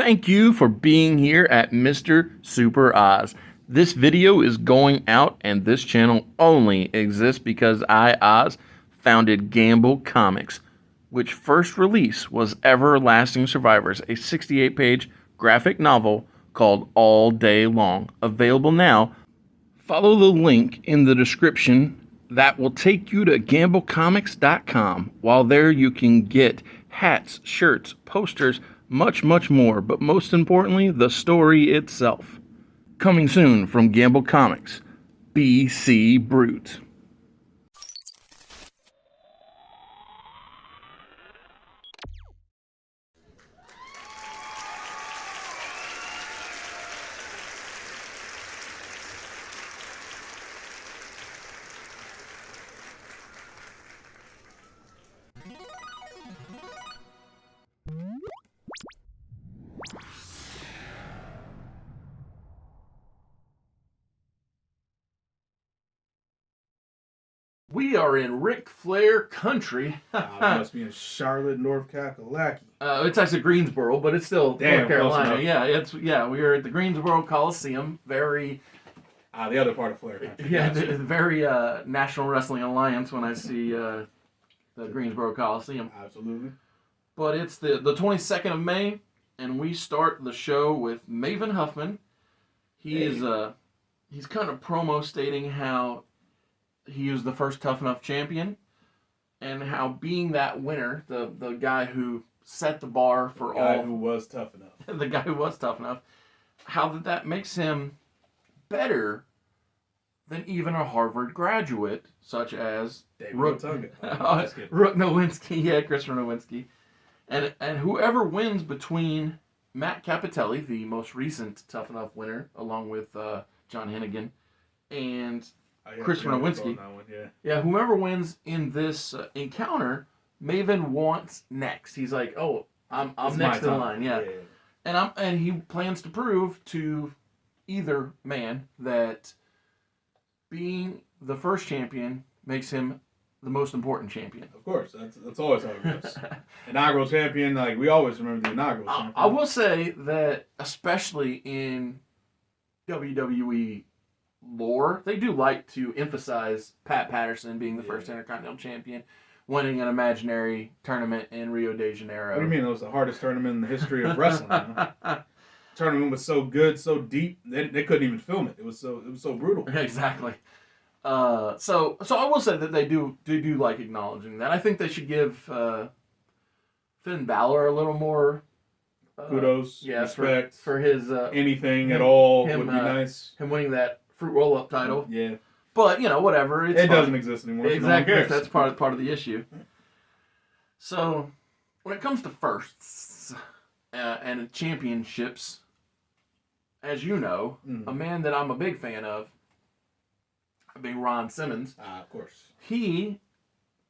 Thank you for being here at Mr. Super Oz. This video is going out, and this channel only exists because I, Oz, founded Gamble Comics, which first release was Everlasting Survivors, a 68-page graphic novel called All Day Long. Available now. Follow the link in the description that will take you to gamblecomics.com. While there, you can get hats, shirts, posters, much more, but most importantly, the story itself. Coming soon from Gamble Comics, BC Brute. We are in Ric Flair country. It must be in Charlotte, North Carolina. It's actually Greensboro, but it's still North Carolina. Close Yeah, we are at the Greensboro Coliseum. Very the other part of Flair country. yeah, very National Wrestling Alliance when I see the Greensboro Coliseum. Absolutely. But it's the 22nd of May, and we start the show with Maven Huffman. He's kind of promo stating how he was the first Tough Enough champion, and how being that winner, the guy who set the bar for all... The guy who was tough enough. The guy who was tough enough. How that makes him better than even a Harvard graduate, such as... Rook Nowinski, yeah, Christopher Nowinski. And whoever wins between Matt Capitelli, the most recent Tough Enough winner, along with John Hennigan, and... Christopher Nowinski. Yeah, whoever wins in this encounter, Maven wants next. He's like, oh, I'm next in line. Yeah. And he plans to prove to either man that being the first champion makes him the most important champion. Of course, that's always how it goes. Inaugural champion, like we always remember the inaugural champion. I will say that, especially in WWE lore, they do like to emphasize Pat Patterson being the first Intercontinental Champion, winning an imaginary tournament in Rio de Janeiro. What do you mean? It was the hardest tournament in the history of wrestling. Tournament was so good, so deep, they couldn't even film it. It was so brutal. Exactly. So I will say that they do like acknowledging that. I think they should give Finn Balor a little more kudos, respect for his anything at all would be nice. Him winning that Fruit Roll-Up title. Yeah. But, whatever. It doesn't exist anymore. Exactly. So no That's part of the issue. So, when it comes to firsts and championships, as you know, a man that I'm a big fan of, being Ron Simmons. Of course. He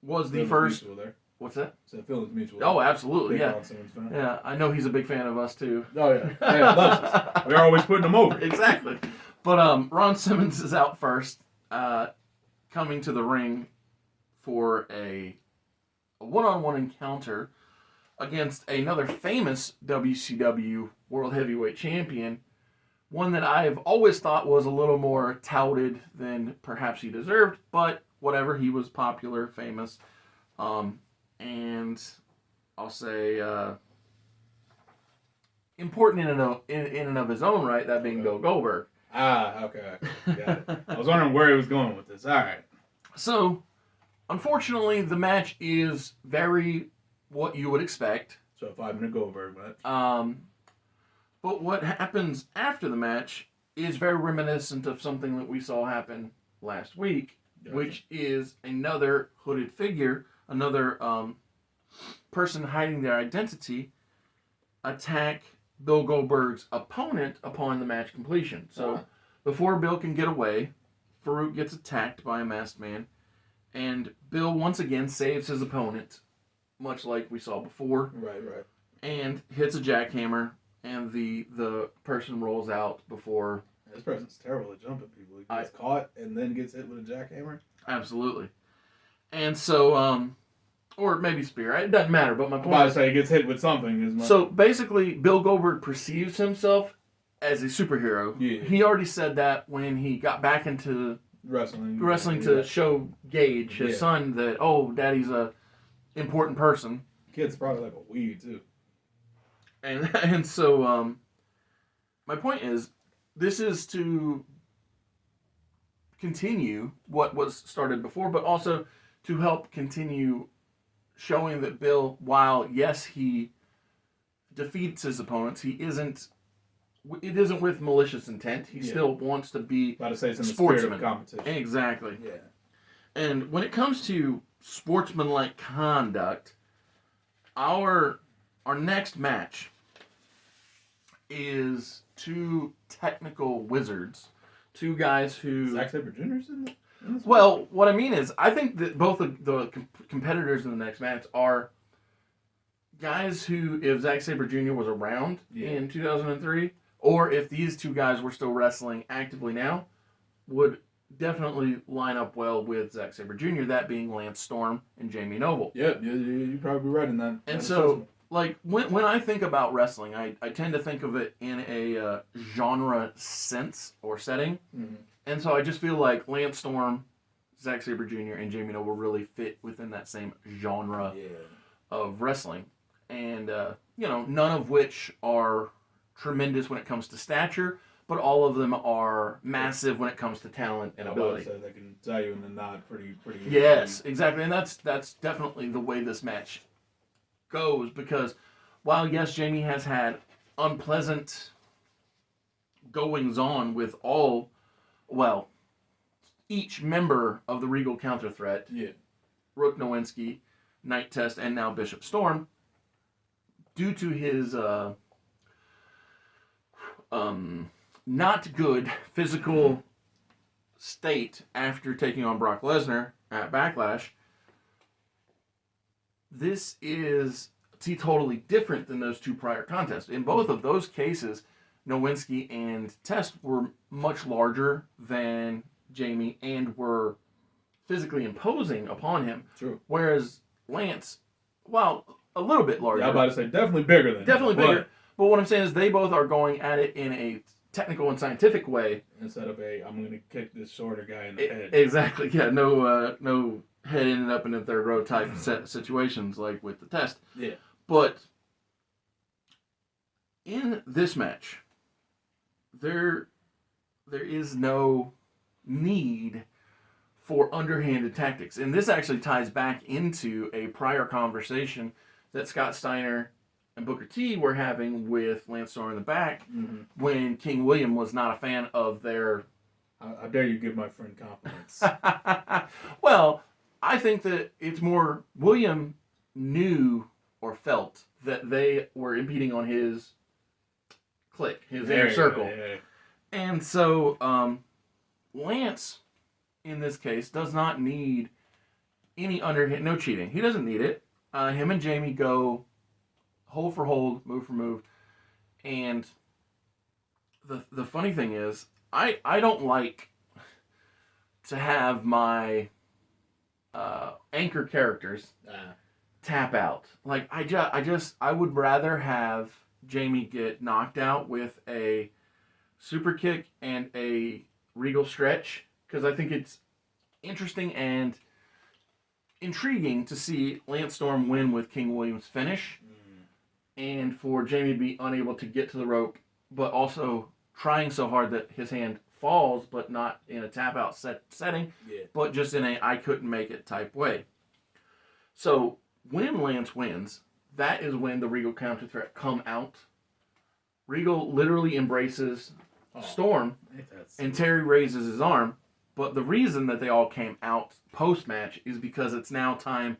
was the first... There. What's that? So feelings mutual. Oh, absolutely, big yeah. Ron Simmons fan. Yeah, I know he's a big fan of us, too. Oh, yeah. Loves us. We're always putting him over. Exactly. But Ron Simmons is out first, coming to the ring for a one-on-one encounter against another famous WCW World Heavyweight Champion, one that I've always thought was a little more touted than perhaps he deserved, but whatever, he was popular, famous, and I'll say important in and of his own right, that being Bill Goldberg. Okay. Got it. I was wondering where he was going with this. All right. So, unfortunately, the match is very what you would expect. So a 5-minute Goldberg match. But what happens after the match is very reminiscent of something that we saw happen last week, which is another hooded figure, another person hiding their identity, attack Bill Goldberg's opponent upon the match completion. So, before Bill can get away, Farouk gets attacked by a masked man, and Bill once again saves his opponent, much like we saw before. Right. And hits a jackhammer, and the person rolls out before... This person's terrible at jumping people. He gets caught and then gets hit with a jackhammer. Absolutely. And so, or maybe spear. It doesn't matter. But my I'm about point to is, say he gets hit with something. so basically, Bill Goldberg perceives himself as a superhero. Yeah. He already said that when he got back into wrestling to show Gage, his son, that, oh, Daddy's a important person. Kid's probably like a weed too. And so my point is, this is to continue what was started before, but also to help continue showing that Bill, while yes, he defeats his opponents, it isn't with malicious intent. He still wants to be about to say it's in the sportsman. spirit of competition. Exactly. Yeah. And when it comes to sportsmanlike conduct, our next match is two technical wizards, two guys who. Zack Sabre Jr.'s in this Well, what I mean is, I think that both of the competitors in the next match are guys who, if Zack Sabre Jr. was around in 2003, or if these two guys were still wrestling actively now, would definitely line up well with Zack Sabre Jr., that being Lance Storm and Jamie Noble. Yeah, you're probably right in that. And so, like, when I think about wrestling, I tend to think of it in a genre sense or setting. Mm-hmm. And so I just feel like Lance Storm, Zack Sabre Jr., and Jamie Noble really fit within that same genre of wrestling. And, none of which are tremendous when it comes to stature, but all of them are massive when it comes to talent and ability. So they can tell you in the nod pretty. Yes, exactly. And that's definitely the way this match goes, because while, yes, Jamie has had unpleasant goings-on with each member of the Regal Counter Threat, Rook Nowinski, Night Test, and now Bishop Storm, due to his not good physical state after taking on Brock Lesnar at Backlash, this is totally different than those two prior contests. In both of those cases, Nowinski and Test were much larger than Jamie and were physically imposing upon him. True. Whereas Lance, while a little bit larger. Yeah, I'm about to say definitely bigger than Definitely bigger. But what I'm saying is they both are going at it in a technical and scientific way. Instead of I'm going to kick this shorter guy in the head. Exactly. Yeah. No head ended up in a third row type situations like with the Test. Yeah. But in this match, there is no need for underhanded tactics. And this actually ties back into a prior conversation that Scott Steiner and Booker T were having with Lance Storm in the back when King William was not a fan of their... How dare you give my friend compliments? Well, I think that it's more William knew or felt that they were impeding on his clique, his inner circle. Yeah. And so Lance, in this case, does not need any underhand, no cheating. He doesn't need it. Him and Jamie go hold for hold, move for move. And the funny thing is, I don't like to have my anchor characters tap out. Like, I would rather have Jamie get knocked out with a super kick and a Regal stretch, because I think it's interesting and intriguing to see Lance Storm win with King William's finish, and for Jamie to be unable to get to the rope, but also trying so hard that his hand falls, but not in a tap out setting, but just in a I couldn't make it type way. So when Lance wins, that is when the Regal counter threat come out. Regal literally embraces Storm, and Terry raises his arm. But the reason that they all came out post-match is because it's now time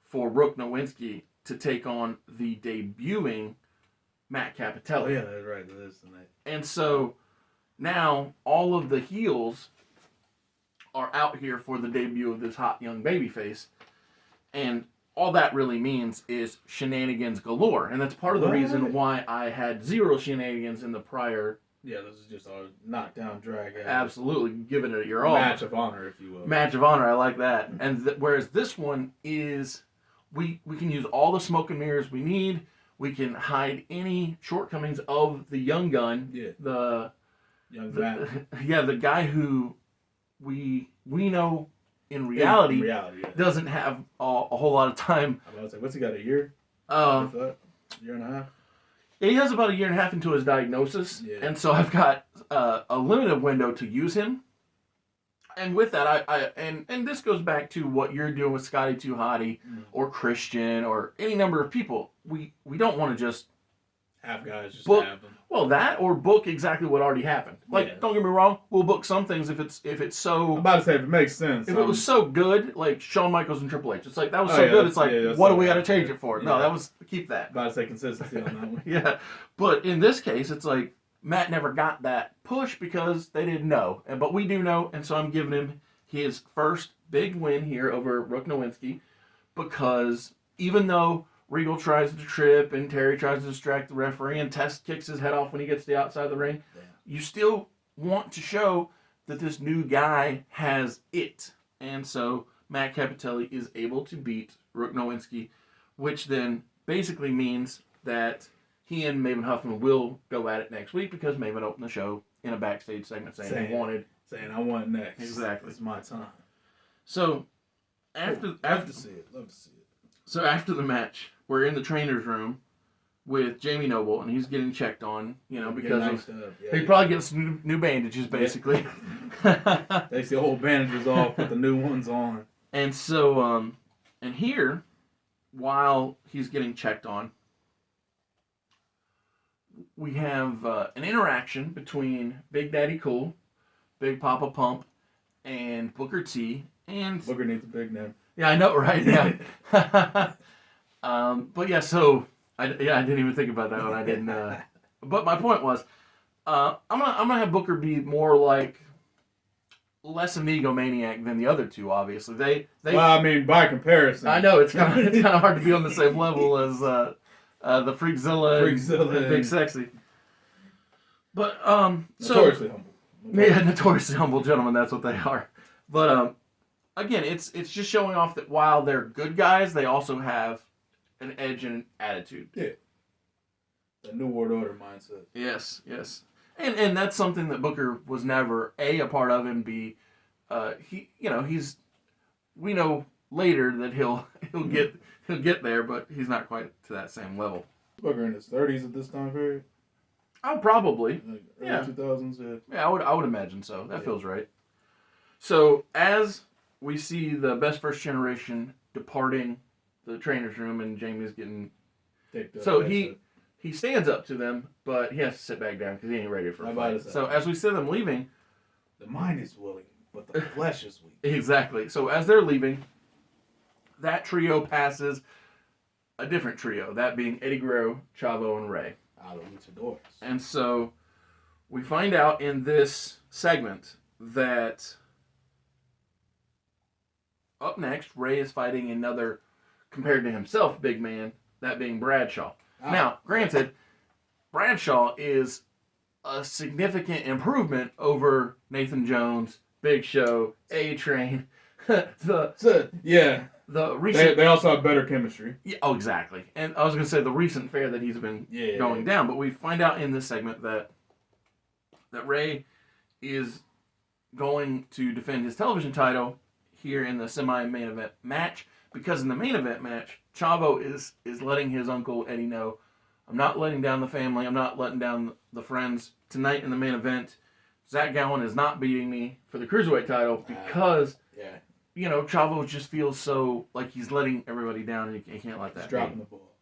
for Rook Nowinski to take on the debuting Matt Capitelli. Oh, yeah, that's right. That is tonight. And so now all of the heels are out here for the debut of this hot young babyface. And all that really means is shenanigans galore. And that's part of the reason why I had zero shenanigans in the prior. Yeah, this is just a knockdown drag. Absolutely, giving it your all. Match of honor, if you will. Match of honor, I like that. And whereas this one is we can use all the smoke and mirrors we need. We can hide any shortcomings of the young gun. Yeah. The Young Matt. yeah, the guy who we know in reality, yeah. doesn't have a whole lot of time. I was like, what's he got, a year? Year and a half? He has about a year and a half into his diagnosis, Yeah. and so I've got a limited window to use him. And with that, and this goes back to what you're doing with Scotty Too Hottie or Christian or any number of people. We don't want to just have guys just book, have them. Well, that or book exactly what already happened. Like, Yeah. don't get me wrong, we'll book some things if it's so. I'm about to say if it makes sense. If it was so good, like Shawn Michaels and Triple H, it's like that was Oh, so yeah, good. It's like, yeah, what do we got to change it for? Yeah. No, that was keep that. About to say consistency on that one. Yeah, but in this case, it's like Matt never got that push because they didn't know, but we do know, and so I'm giving him his first big win here over Rook Nowinski, because even though Regal tries to trip and Terry tries to distract the referee and Test kicks his head off when he gets to the outside of the ring, you still want to show that this new guy has it. And so Matt Capitelli is able to beat Rook Nowinski, which then basically means that he and Maven Huffman will go at it next week, because Maven opened the show in a backstage segment saying he wanted. Saying I want next. Exactly. It's my time. So love to see it. So after the match, we're in the trainer's room with Jamie Noble, and he's getting checked on, because he probably gets new bandages, basically. Takes the old bandages off, put the new ones on. And so, and here, while he's getting checked on, we have an interaction between Big Daddy Cool, Big Papa Pump, and Booker T. And Booker needs a big name. Yeah, I know, right? Yeah. But yeah, so I didn't even think about that one. I didn't. But my point was, I'm gonna have Booker be more like less of an egomaniac than the other two. Obviously, they. Well, I mean, by comparison, I know it's kind of hard to be on the same level as the Freakzilla and Big Sexy. But notoriously humble. Yeah, notoriously humble gentlemen. That's what they are. But again, it's just showing off that while they're good guys, they also have an edge and an attitude. Yeah. The New World Order mindset. Yes. And that's something that Booker was never a part of, and B, we know later that he'll get there, but he's not quite to that same level. Booker in his 30s at this time period. Oh, probably. Like early 2000s. Yeah, I would imagine so. That feels right. So as we see the best first generation departing the trainer's room, and Jamie's getting Take the so he stands up to them, but he has to sit back down because he ain't ready for a fight. So as we see them leaving, the mind is willing, but the flesh is weak. Exactly. So as they're leaving, that trio passes a different trio, that being Eddie Guerrero, Chavo, and Ray. Luchadores. And so we find out in this segment that up next, Ray is fighting another, compared to himself, big man, that being Bradshaw. Now, granted, Bradshaw is a significant improvement over Nathan Jones, Big Show, A-Train. The recent they also have better chemistry. Yeah, oh, exactly. And I was going to say the recent fair that he's been going down, but we find out in this segment that Ray is going to defend his television title here in the semi-main event match, because in the main event match, Chavo is letting his uncle Eddie know, I'm not letting down the family, I'm not letting down the friends. Tonight in the main event, Zach Gowen is not beating me for the Cruiserweight title because Chavo just feels so like he's letting everybody down, and he can't let that He's dropping the ball.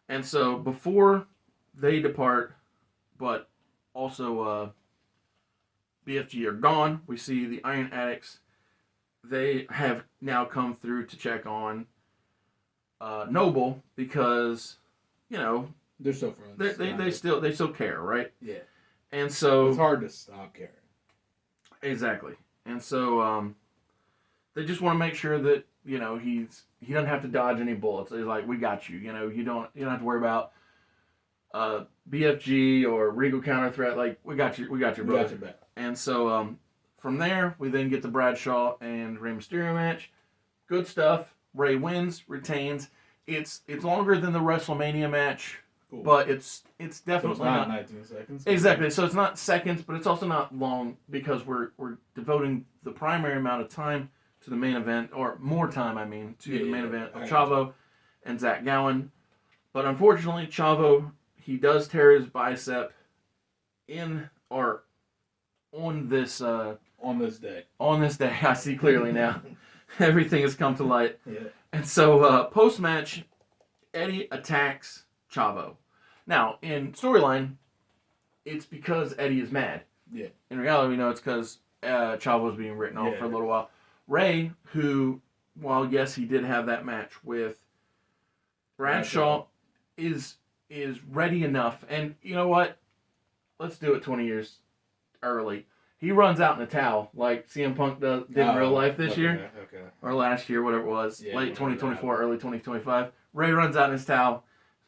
And so before they depart, but also BFG are gone, we see the Iron Addicts. They have now come through to check on Noble because, they're still friends. They still care, right? Yeah. And so it's hard to stop caring. Exactly. And so they just want to make sure that he doesn't have to dodge any bullets. He's like, we got you. You don't have to worry about BFG or Regal counter threat. Like, we got you, brother. We got your back. And so from there, we then get the Bradshaw and Rey Mysterio match. Good stuff. Ray wins, retains, It's longer than the WrestleMania match, Cool. but it's So it's definitely not not 19 seconds. exactly. So it's not seconds, but it's also not long because we're devoting the primary amount of time to the main event, or more time, I mean, to the main event of Chavo and Zach Gowen. But unfortunately, Chavo, he does tear his bicep in or on this on this day. On this day, I see clearly now. Everything has come to light. Yeah. And so post match, Eddie attacks Chavo. Now in storyline, it's because Eddie is mad. Yeah. In reality, we know it's because Chavo was being written off for a little while. Ray, who, while yes, he did have that match with Bradshaw, is ready enough. And you know what? Let's do it 20 years early. He runs out in a towel like CM Punk did in real life this year. Okay. Or last year, whatever it was. Late 2024, early 2025. Ray runs out in his towel,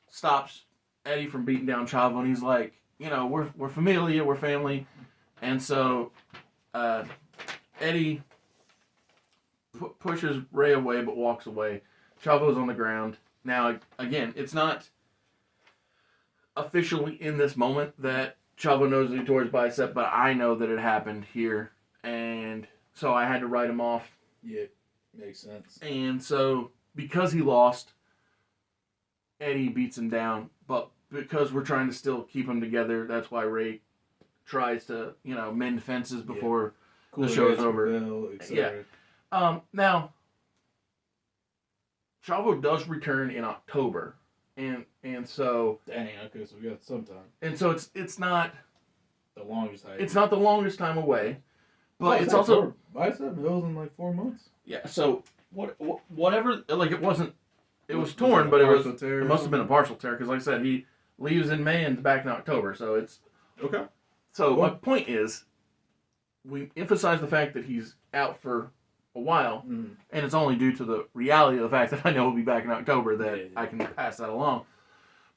stops Eddie from beating down Chavo, and he's like, you know, we're familia, we're family. And so Eddie pushes Ray away but walks away. Chavo's on the ground. Now, again, it's not officially in this moment that Chavo knows that he tore his bicep, but I know that it happened here. And so I had to write him off. Yeah, makes sense. And so because he lost, Eddie beats him down. But because we're trying to still keep them together, that's why Ray tries to, you know, mend fences before the show is over. Now, Chavo does return in October. And so dang, okay, so we got some time. And so it's not the longest time. It's not the longest time away, but it's also bicep heals in like 4 months. Yeah. So whatever, like it wasn't. It was torn, but it must have been a partial tear because, like I said, he leaves in May and back in October. So it's okay. So my point is, we emphasize the fact that he's out for a while, and it's only due to the reality of the fact that I know he'll be back in October that I can pass that along.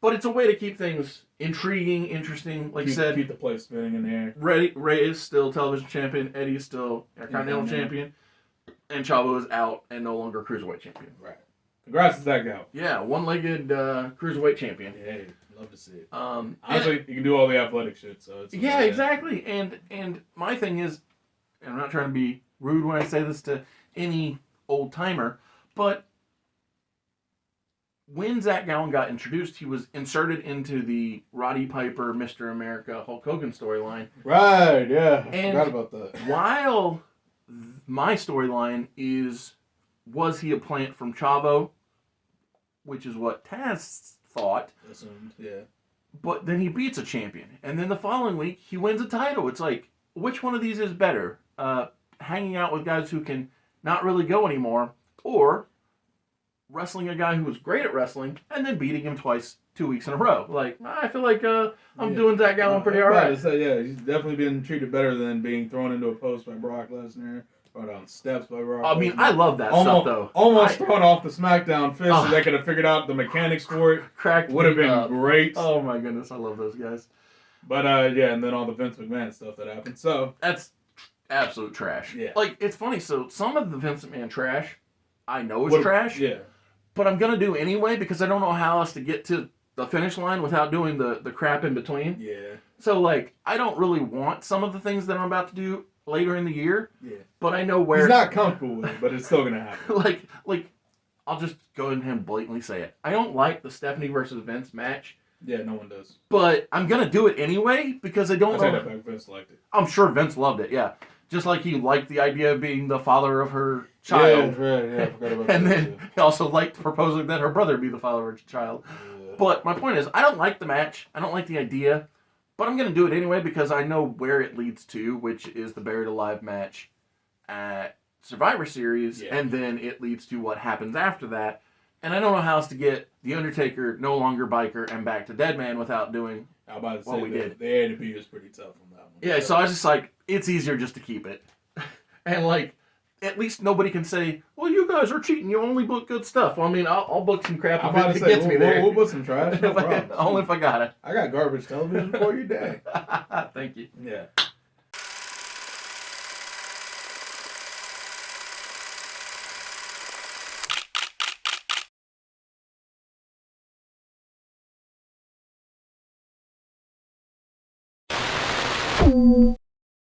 But it's a way to keep things intriguing, interesting. Like you said, keep the plate spinning in the air. Ray is still television champion. Eddie is still Continental champion, and Chavo is out and no longer cruiserweight champion. Right. Congrats to that guy. Yeah, one-legged cruiserweight champion. Yeah, love to see it. Honestly, you can do all the athletic shit. So it's exactly. And my thing is, and I'm not trying to be rude when I say this to any old timer, but when Zach Gowen got introduced, he was inserted into the Roddy Piper, Mr. America, Hulk Hogan storyline. Right, yeah. I forgot about that. While my storyline was he a plant from Chavo, which is what Taz thought. Assumed, yeah. But then he beats a champion. And then the following week, he wins a title. It's like, which one of these is better? Hanging out with guys who can not really go anymore, or wrestling a guy who was great at wrestling and then beating him twice 2 weeks in a row. Like, I feel like I'm doing Zach Gowen pretty all right. Yeah, he's definitely been treated better than being thrown into a post by Brock Lesnar, or down steps by Brock Lesnar. I mean, I love that stuff, though. Almost thrown off the Smackdown fist so they could have figured out the mechanics for it. Would have been great. Oh, my goodness. I love those guys. But, yeah, and then all the Vince McMahon stuff that happened. So that's absolute trash. Yeah. Like, it's funny. So, some of the Vince McMahon trash, I know is trash. Yeah. But I'm going to do anyway because I don't know how else to get to the finish line without doing the crap in between. Yeah. So, like, I don't really want some of the things that I'm about to do later in the year. Yeah. But I know where... He's not comfortable with it, but it's still going to happen. like, I'll just go ahead and blatantly say it. I don't like the Stephanie versus Vince match. Yeah, no one does. But I'm going to do it anyway because I don't know... I say that back, Vince liked it. I'm sure Vince loved it, yeah. Just like he liked the idea of being the father of her child. Yeah, right, yeah, I forgot about and that. then he also liked proposing that her brother be the father of her child. Yeah. But my point is, I don't like the match. I don't like the idea. But I'm going to do it anyway because I know where it leads to, which is the Buried Alive match at Survivor Series. Yeah. And then it leads to what happens after that. And I don't know how else to get The Undertaker, no longer biker, and back to Deadman without doing what we did. The A and B is pretty tough on that one. Yeah, so I was just like, it's easier just to keep it. And like, at least nobody can say, well, you guys are cheating. You only book good stuff. Well, I mean, I'll book some crap if it gets me there. We'll book some trash. No only if I got it. I got garbage television for your day. Thank you. Yeah.